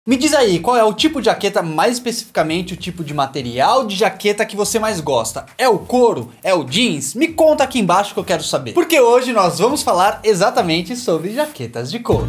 Me diz aí, qual é o tipo de jaqueta, mais especificamente o tipo de material de jaqueta que você mais gosta? É o couro? É o jeans? Me conta aqui embaixo que eu quero saber. Porque hoje nós vamos falar exatamente sobre jaquetas de couro.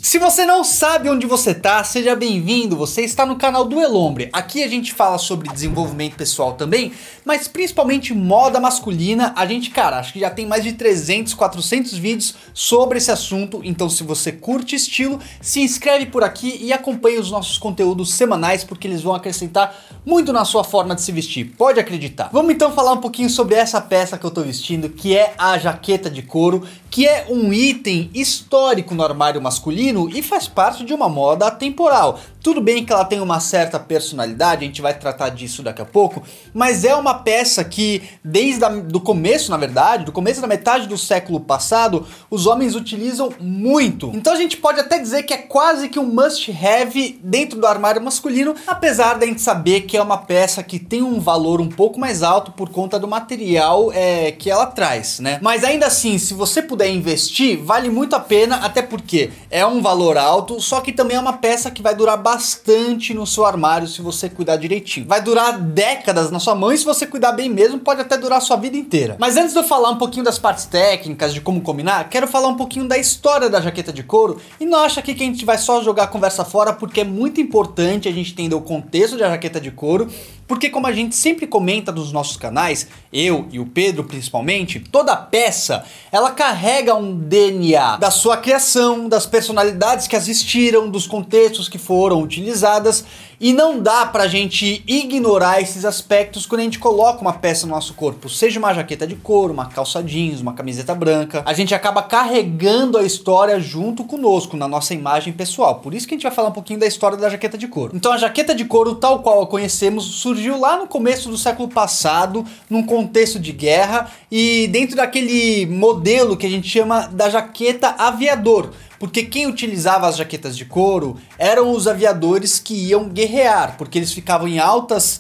Se você não sabe onde você tá, seja bem-vindo, você está no canal do Elombre. Aqui a gente fala sobre desenvolvimento pessoal também, mas principalmente moda masculina. A gente, cara, acho que já tem mais de 300, 400 vídeos sobre esse assunto. Então se você curte estilo, se inscreve por aqui e acompanhe os nossos conteúdos semanais, porque eles vão acrescentar muito na sua forma de se vestir, pode acreditar. Vamos então falar um pouquinho sobre essa peça que eu tô vestindo, que é a jaqueta de couro, que é um item histórico no armário masculino e faz parte de uma moda atemporal. Tudo bem que ela tem uma certa personalidade, a gente vai tratar disso daqui a pouco, mas é uma peça que desde do começo, na verdade, do começo da metade do século passado, os homens utilizam muito. Então a gente pode até dizer que é quase que um must have dentro do armário masculino, apesar da gente saber que é uma peça que tem um valor um pouco mais alto por conta do material que ela traz, né? Mas ainda assim, se você puder investir, vale muito a pena, até porque é um valor alto, só que também é uma peça que vai durar bastante no seu armário se você cuidar direitinho. Vai durar décadas na sua mão e se você cuidar bem mesmo, pode até durar a sua vida inteira. Mas antes de eu falar um pouquinho das partes técnicas, de como combinar, quero falar um pouquinho da história da jaqueta de couro. E não acha aqui que a gente vai só jogar a conversa fora, porque é muito importante a gente entender o contexto da jaqueta de couro, porque como a gente sempre comenta nos nossos canais, eu e o Pedro principalmente, toda peça, ela carrega um DNA da sua criação, das personalidades que as vestiram, dos contextos que foram utilizadas, e não dá pra gente ignorar esses aspectos quando a gente coloca uma peça no nosso corpo, seja uma jaqueta de couro, uma calça jeans, uma camiseta branca, a gente acaba carregando a história junto conosco, na nossa imagem pessoal. Por isso que a gente vai falar um pouquinho da história da jaqueta de couro. Então a jaqueta de couro, tal qual a conhecemos, surgiu lá no começo do século passado, num contexto de guerra, e dentro daquele modelo que a gente chama da jaqueta aviador. Porque quem utilizava as jaquetas de couro eram os aviadores que iam guerrear, porque eles ficavam em altas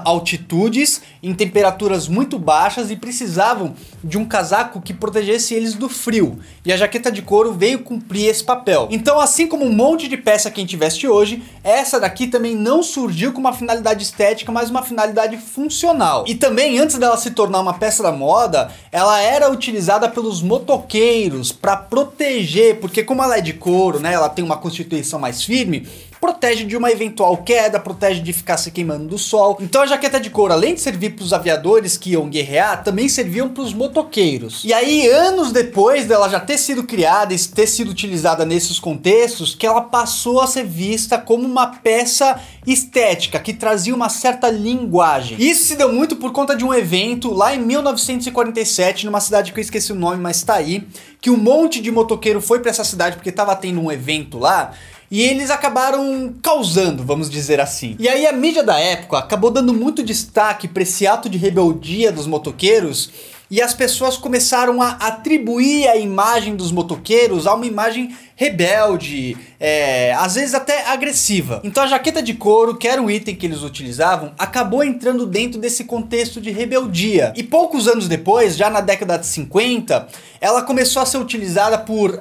altitudes, em temperaturas muito baixas e precisavam de um casaco que protegesse eles do frio. E a jaqueta de couro veio cumprir esse papel. Então, assim como um monte de peça que a gente veste hoje, essa daqui também não surgiu com uma finalidade estética, mas uma finalidade funcional. E também, antes dela se tornar uma peça da moda, ela era utilizada pelos motoqueiros para proteger, porque como ela é de couro, né, ela tem uma constituição mais firme, protege de uma eventual queda, protege de ficar se queimando do sol. Então a jaqueta de couro, além de servir para os aviadores que iam guerrear, também serviam para os motoqueiros. E aí, anos depois dela já ter sido criada e ter sido utilizada nesses contextos, que ela passou a ser vista como uma peça estética, que trazia uma certa linguagem. Isso se deu muito por conta de um evento lá em 1947, numa cidade que eu esqueci o nome, mas tá aí, que um monte de motoqueiro foi para essa cidade porque tava tendo um evento lá, e eles acabaram causando, vamos dizer assim. E aí a mídia da época acabou dando muito destaque para esse ato de rebeldia dos motoqueiros, e as pessoas começaram a atribuir a imagem dos motoqueiros a uma imagem rebelde, às vezes até agressiva. Então a jaqueta de couro, que era um item que eles utilizavam, acabou entrando dentro desse contexto de rebeldia. E poucos anos depois, já na década de 50, ela começou a ser utilizada por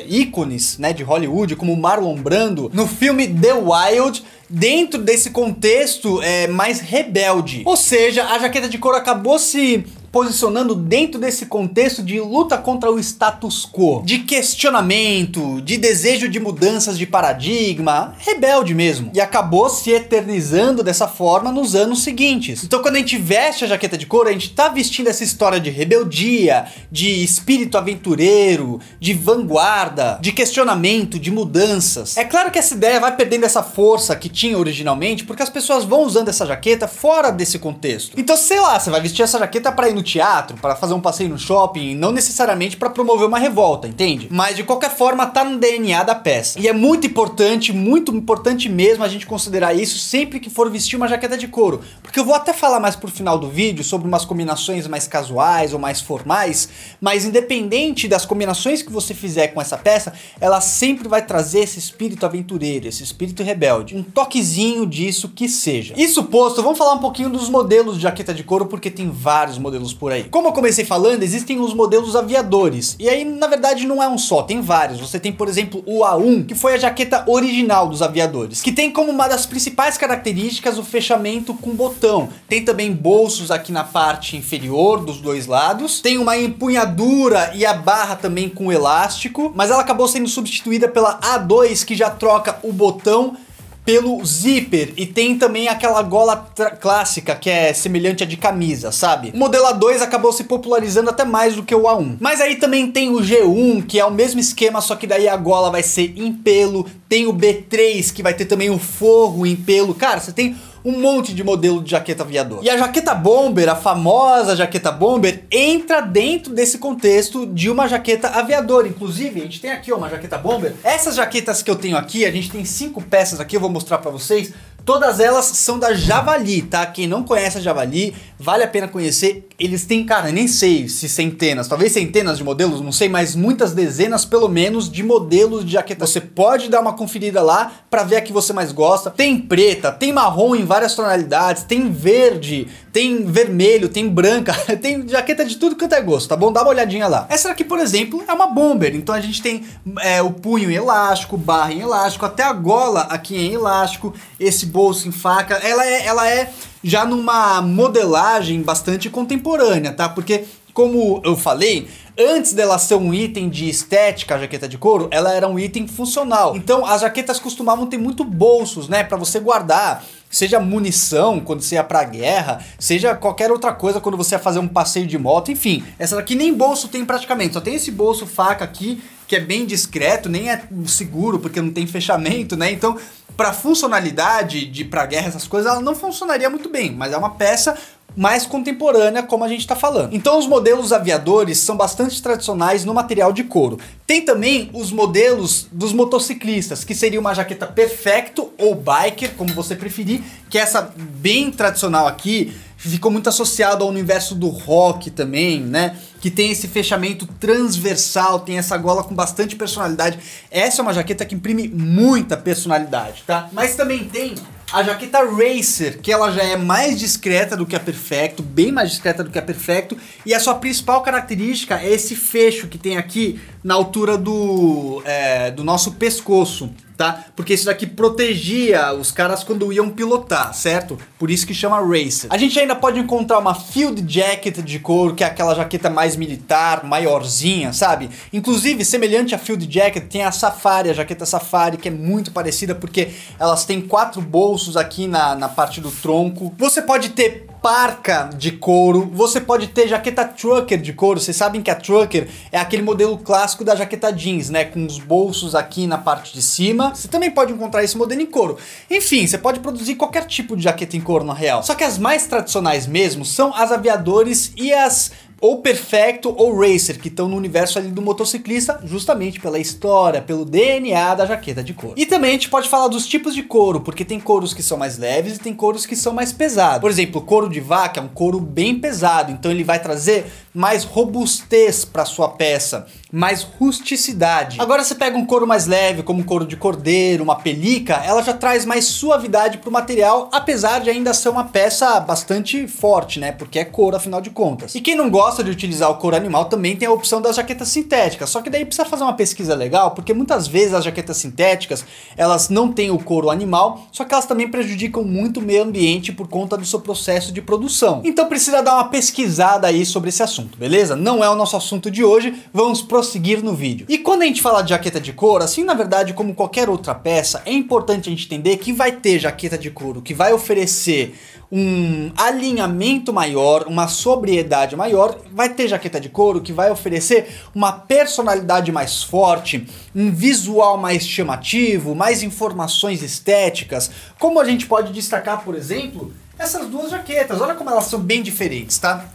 ícones, né, de Hollywood, como Marlon Brando, no filme The Wild, dentro desse contexto mais rebelde. Ou seja, a jaqueta de couro acabou se posicionando dentro desse contexto de luta contra o status quo, de questionamento, de desejo de mudanças de paradigma, rebelde mesmo. E acabou se eternizando dessa forma nos anos seguintes. Então quando a gente veste a jaqueta de couro, a gente tá vestindo essa história de rebeldia, de espírito aventureiro, de vanguarda, de questionamento, de mudanças. É claro que essa ideia vai perdendo essa força que tinha originalmente, porque as pessoas vão usando essa jaqueta fora desse contexto. Então, sei lá, você vai vestir essa jaqueta para ir no teatro, para fazer um passeio no shopping, não necessariamente para promover uma revolta, entende? Mas de qualquer forma tá no DNA da peça. E é muito importante mesmo a gente considerar isso sempre que for vestir uma jaqueta de couro, porque eu vou até falar mais pro final do vídeo sobre umas combinações mais casuais ou mais formais, mas independente das combinações que você fizer com essa peça, ela sempre vai trazer esse espírito aventureiro, esse espírito rebelde, um toquezinho disso que seja. Isso posto, vamos falar um pouquinho dos modelos de jaqueta de couro, porque tem vários modelos modelos por aí. Como eu comecei falando, existem os modelos aviadores, e aí na verdade não é um só, tem vários. Você tem, por exemplo, o A1, que foi a jaqueta original dos aviadores, que tem como uma das principais características o fechamento com botão. Tem também bolsos aqui na parte inferior dos dois lados, tem uma empunhadura e a barra também com elástico, mas ela acabou sendo substituída pela A2, que já troca o botão pelo zíper, e tem também aquela gola clássica que é semelhante à de camisa, sabe? O modelo A2 acabou se popularizando até mais do que o A1. Mas aí também tem o G1, que é o mesmo esquema, só que daí a gola vai ser em pelo. Tem o B3, que vai ter também o forro em pelo. Cara, você tem um monte de modelo de jaqueta aviador. E a jaqueta bomber, a famosa jaqueta bomber, entra dentro desse contexto de uma jaqueta aviador. Inclusive, a gente tem aqui ó, uma jaqueta bomber. Essas jaquetas que eu tenho aqui, a gente tem 5 peças aqui, eu vou mostrar pra vocês. Todas elas são da Javali, tá? Quem não conhece a Javali, vale a pena conhecer. Eles têm, cara, nem sei se centenas, talvez centenas de modelos, não sei, mas muitas dezenas, pelo menos, de modelos de jaqueta. Você pode dar uma conferida lá pra ver a que você mais gosta. Tem preta, tem marrom em várias tonalidades, tem verde, tem vermelho, tem branca, tem jaqueta de tudo quanto é gosto, tá bom? Dá uma olhadinha lá. Essa aqui, por exemplo, é uma bomber, então a gente tem o punho em elástico, barra em elástico, até a gola aqui em elástico, esse bolso em faca. Ela é já numa modelagem bastante contemporânea, tá? Porque, como eu falei, antes dela ser um item de estética, a jaqueta de couro, ela era um item funcional. Então as jaquetas costumavam ter muito bolsos, né? Pra você guardar, seja munição quando você ia pra guerra, seja qualquer outra coisa quando você ia fazer um passeio de moto, enfim. Essa daqui nem bolso tem praticamente, só tem esse bolso faca aqui, que é bem discreto, nem é seguro porque não tem fechamento, né? Então, pra funcionalidade de pra guerra, essas coisas, ela não funcionaria muito bem, mas é uma peça mais contemporânea, como a gente está falando. Então os modelos aviadores são bastante tradicionais no material de couro. Tem também os modelos dos motociclistas, que seria uma jaqueta perfecto ou biker, como você preferir, que é essa bem tradicional aqui, ficou muito associado ao universo do rock também, né? Que tem esse fechamento transversal, tem essa gola com bastante personalidade. Essa é uma jaqueta que imprime muita personalidade, tá? Mas também tem a jaqueta Racer, que ela já é mais discreta do que a Perfecto, bem mais discreta do que a Perfecto, e a sua principal característica é esse fecho que tem aqui na altura do nosso pescoço, tá? Porque isso daqui protegia os caras quando iam pilotar, certo? Por isso que chama Racer. A gente ainda pode encontrar uma Field Jacket de couro, que é aquela jaqueta mais militar, maiorzinha, sabe? Inclusive, semelhante à Field Jacket, tem a Safari, a jaqueta Safari, que é muito parecida porque elas têm 4 bolsos aqui na parte do tronco. Você pode ter parca de couro, você pode ter jaqueta trucker de couro. Vocês sabem que a trucker é aquele modelo clássico da jaqueta jeans, né, com os bolsos aqui na parte de cima. Você também pode encontrar esse modelo em couro. Enfim, você pode produzir qualquer tipo de jaqueta em couro na real. Só que as mais tradicionais mesmo são as aviadores e as ou Perfecto ou Racer, que estão no universo ali do motociclista, justamente pela história, pelo DNA da jaqueta de couro. E também a gente pode falar dos tipos de couro, porque tem couros que são mais leves e tem couros que são mais pesados. Por exemplo, o couro de vaca é um couro bem pesado, então ele vai trazer mais robustez para sua peça, mais rusticidade. Agora você pega um couro mais leve, como um couro de cordeiro, uma pelica, ela já traz mais suavidade pro material, apesar de ainda ser uma peça bastante forte, né? Porque é couro, afinal de contas. E quem não gosta de utilizar o couro animal também tem a opção das jaquetas sintéticas, só que daí precisa fazer uma pesquisa legal, porque muitas vezes as jaquetas sintéticas, elas não têm o couro animal, só que elas também prejudicam muito o meio ambiente por conta do seu processo de produção. Então precisa dar uma pesquisada aí sobre esse assunto, beleza? Não é o nosso assunto de hoje, vamos prosseguir no vídeo. E quando a gente fala de jaqueta de couro, assim na verdade como qualquer outra peça, é importante a gente entender que vai ter jaqueta de couro que vai oferecer um alinhamento maior, uma sobriedade maior, vai ter jaqueta de couro que vai oferecer uma personalidade mais forte, um visual mais chamativo, mais informações estéticas, como a gente pode destacar, por exemplo, essas duas jaquetas. Olha como elas são bem diferentes, tá?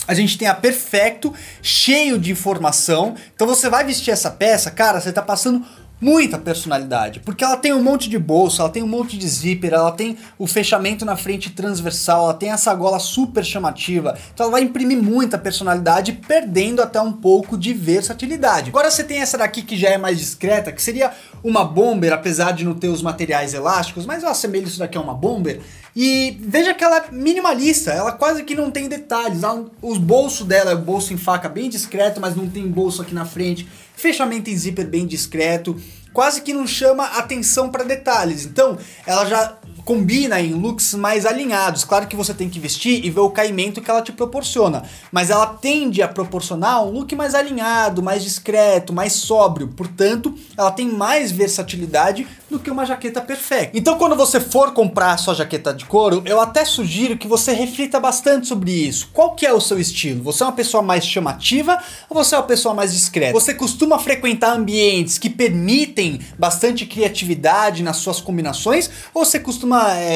A gente tem a Perfecto, cheio de informação, então você vai vestir essa peça, cara, você tá passando muita personalidade, porque ela tem um monte de bolso, ela tem um monte de zíper, ela tem o fechamento na frente transversal, ela tem essa gola super chamativa, então ela vai imprimir muita personalidade, perdendo até um pouco de versatilidade. Agora você tem essa daqui que já é mais discreta, que seria uma bomber, apesar de não ter os materiais elásticos, mas eu assemelho isso daqui a uma bomber, E veja que ela é minimalista, ela quase que não tem detalhes. Os bolsos dela é o bolso em faca bem discreto, mas não tem bolso aqui na frente. Fechamento em zíper bem discreto, quase que não chama atenção para detalhes. Então ela já combina em looks mais alinhados. Claro que você tem que vestir e ver o caimento que ela te proporciona, mas ela tende a proporcionar um look mais alinhado, mais discreto, mais sóbrio. Portanto, ela tem mais versatilidade do que uma jaqueta perfeita. Então, quando você for comprar a sua jaqueta de couro, eu até sugiro que você reflita bastante sobre isso. Qual que é o seu estilo? Você é uma pessoa mais chamativa ou você é uma pessoa mais discreta? Você costuma frequentar ambientes que permitem bastante criatividade nas suas combinações ou você costuma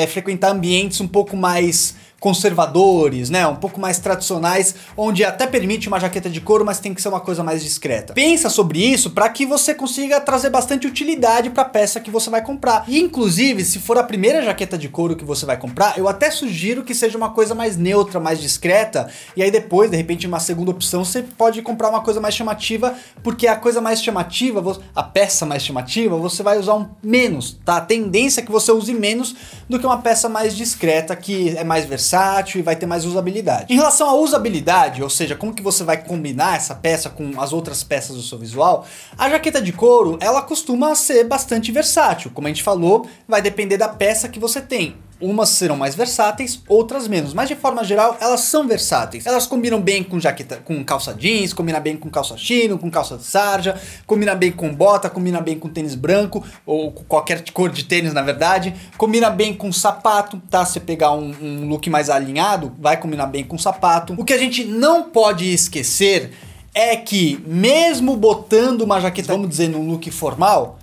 frequentar ambientes um pouco mais conservadores, né, um pouco mais tradicionais, onde até permite uma jaqueta de couro, mas tem que ser uma coisa mais discreta. Pensa sobre isso para que você consiga trazer bastante utilidade para a peça que você vai comprar. E inclusive, se for a primeira jaqueta de couro que você vai comprar, eu até sugiro que seja uma coisa mais neutra, mais discreta, e aí depois, de repente, uma segunda opção, você pode comprar uma coisa mais chamativa, porque a coisa mais chamativa, a peça mais chamativa, você vai usar menos, tá? A tendência é que você use menos do que uma peça mais discreta, que é mais versátil e vai ter mais usabilidade. Em relação à usabilidade, ou seja, como que você vai combinar essa peça com as outras peças do seu visual, a jaqueta de couro, ela costuma ser bastante versátil. Como a gente falou, vai depender da peça que você tem. Umas serão mais versáteis, outras menos, mas de forma geral elas são versáteis. Elas combinam bem com jaqueta, com calça jeans, combina bem com calça chino, com calça de sarja, combina bem com bota, combina bem com tênis branco ou com qualquer cor de tênis, na verdade. Combina bem com sapato, tá? Se você pegar um look mais alinhado, vai combinar bem com sapato. O que a gente não pode esquecer é que mesmo botando uma jaqueta, vamos dizer, num look formal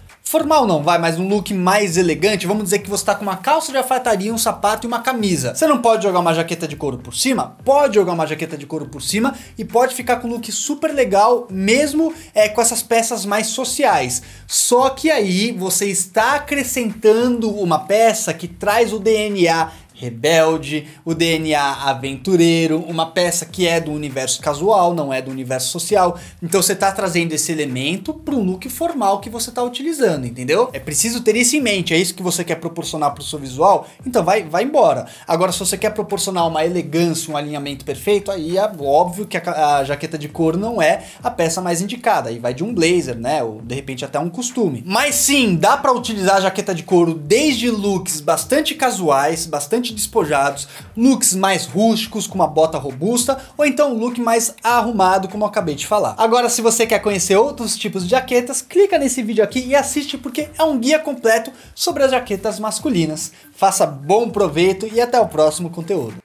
não, mas um look mais elegante, vamos dizer que você tá com uma calça de alfaiataria, um sapato e uma camisa. Você não pode jogar uma jaqueta de couro por cima? Pode jogar uma jaqueta de couro por cima e pode ficar com um look super legal, mesmo com essas peças mais sociais. Só que aí você está acrescentando uma peça que traz o DNA rebelde, o DNA aventureiro, uma peça que é do universo casual, não é do universo social. Então você está trazendo esse elemento para um look formal que você está utilizando, entendeu? É preciso ter isso em mente, é isso que você quer proporcionar para o seu visual, então vai embora. Agora, se você quer proporcionar uma elegância, um alinhamento perfeito, aí é óbvio que a jaqueta de couro não é a peça mais indicada, aí vai de um blazer, né, ou de repente até um costume. Mas sim, dá para utilizar a jaqueta de couro desde looks bastante casuais, bastante despojados, looks mais rústicos com uma bota robusta, ou então um look mais arrumado, como eu acabei de falar. Agora, se você quer conhecer outros tipos de jaquetas, clica nesse vídeo aqui e assiste, porque é um guia completo sobre as jaquetas masculinas. Faça bom proveito e até o próximo conteúdo.